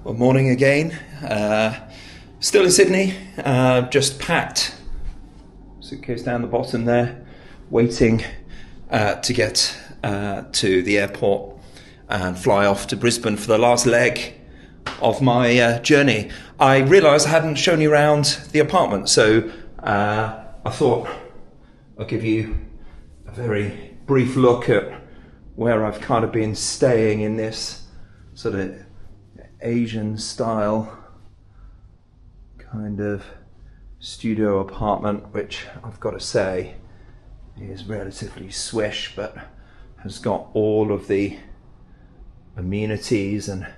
Well, morning again. Still in Sydney. Just packed. Suitcase down the bottom there, waiting to get to the airport and fly off to Brisbane for the last leg of my journey. I realised I hadn't shown you around the apartment, so I thought I'll give you a very brief look at where I've kind of been staying in this sort of Asian style kind of studio apartment, which I've got to say is relatively swish, but has got all of the amenities and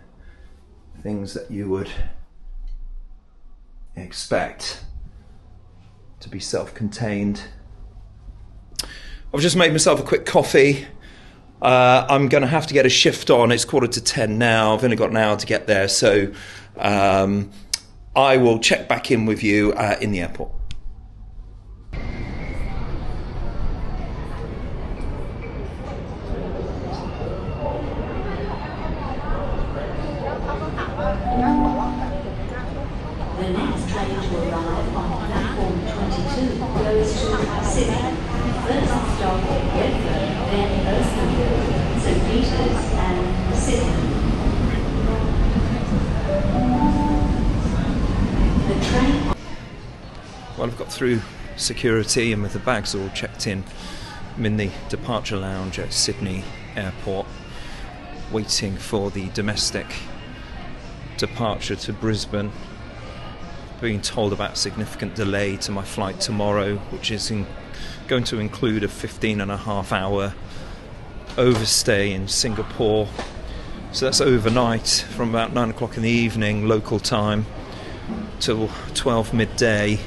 things that you would expect to be self-contained. I've just made myself a quick coffee. I'm going to have to get a shift on. It's 9:45 now. I've only got an hour to get there, so I will check back in with you in the airport. The next train to arrive on platform 22 goes to Sydney. First stop Redfern, then Brisbane, St Peters and Sydney. The train... Well, I've got through security and with the bags all checked in. I'm in the departure lounge at Sydney Airport, waiting for the domestic departure to Brisbane. Being told about a significant delay to my flight tomorrow, which is going to include a 15.5-hour overstay in Singapore. So that's overnight from about 9 o'clock in the evening local time till 12 midday.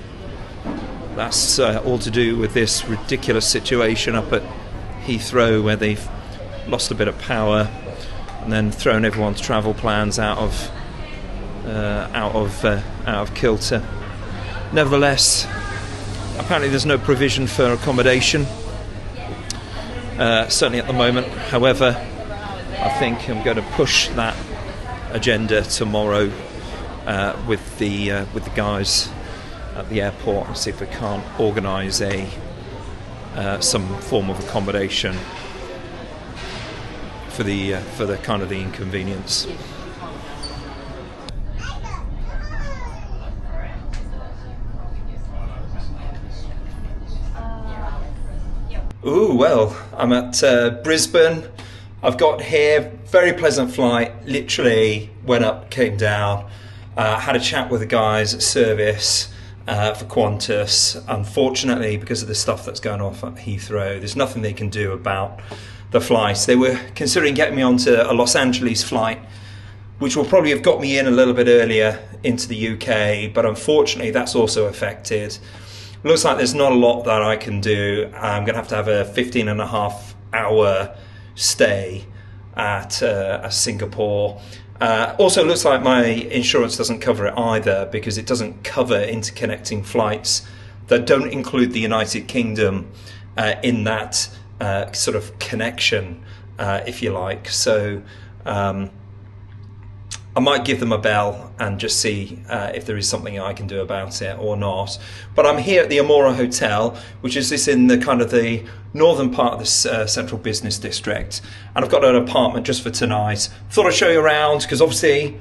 That's all to do with this ridiculous situation up at Heathrow, where they've lost a bit of power and then thrown everyone's travel plans out of kilter. Nevertheless, apparently there's no provision for accommodation, certainly at the moment. However, I think I'm going to push that agenda tomorrow with the guys at the airport and see if we can't organise some form of accommodation for the kind of the inconvenience. Ooh, well, I'm at Brisbane. I've got here, very pleasant flight, literally went up, came down, had a chat with the guys at service for Qantas. Unfortunately, because of the stuff that's going off at Heathrow, there's nothing they can do about the flights. They were considering getting me onto a Los Angeles flight, which will probably have got me in a little bit earlier into the UK, but unfortunately that's also affected. Looks like there's not a lot that I can do. I'm going to have a 15.5-hour stay at Singapore. Also looks like my insurance doesn't cover it either, because it doesn't cover interconnecting flights that don't include the United Kingdom in that sort of connection, if you like. So I might give them a bell and just see if there is something I can do about it or not. But I'm here at the Amora Hotel, which is this in the kind of the northern part of this central business district. And I've got an apartment just for tonight. Thought I'd show you around, because obviously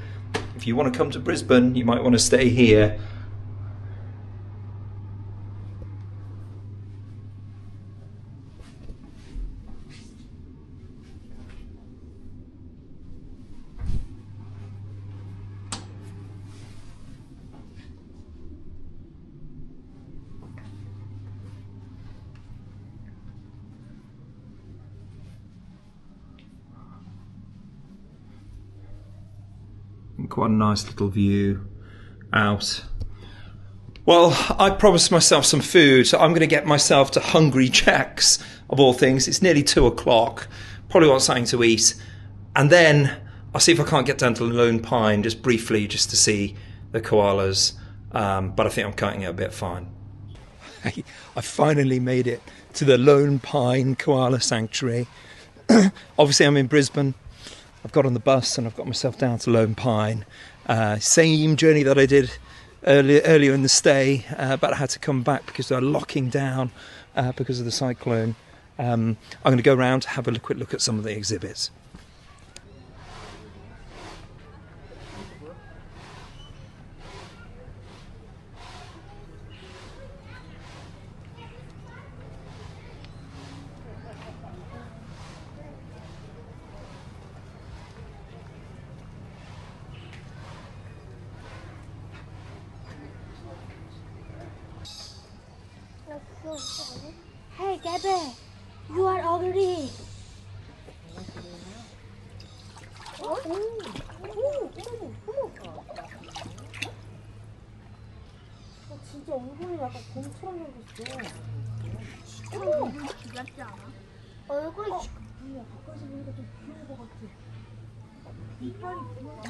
if you want to come to Brisbane, you might want to stay here. Quite a nice little view out. Well, I promised myself some food, so I'm going to get myself to Hungry Jack's, of all things. It's nearly 2 o'clock. Probably want something to eat. And then I'll see if I can't get down to Lone Pine just briefly, just to see the koalas. But I think I'm cutting it a bit fine. I finally made it to the Lone Pine Koala Sanctuary. Obviously I'm in Brisbane. I've got on the bus and I've got myself down to Lone Pine, Same journey that I did earlier in the stay, but I had to come back because they're locking down because of the cyclone. I'm going to go around, have a quick look at some of the exhibits. Hey, Gabby, you are already. 진짜 얼굴이 약간 곰처럼 생겼어. 얼굴이 귀엽지 않아? 얼굴이 가까이서 보니까 좀 귀여운 것 같아. 이빨이 귀여워.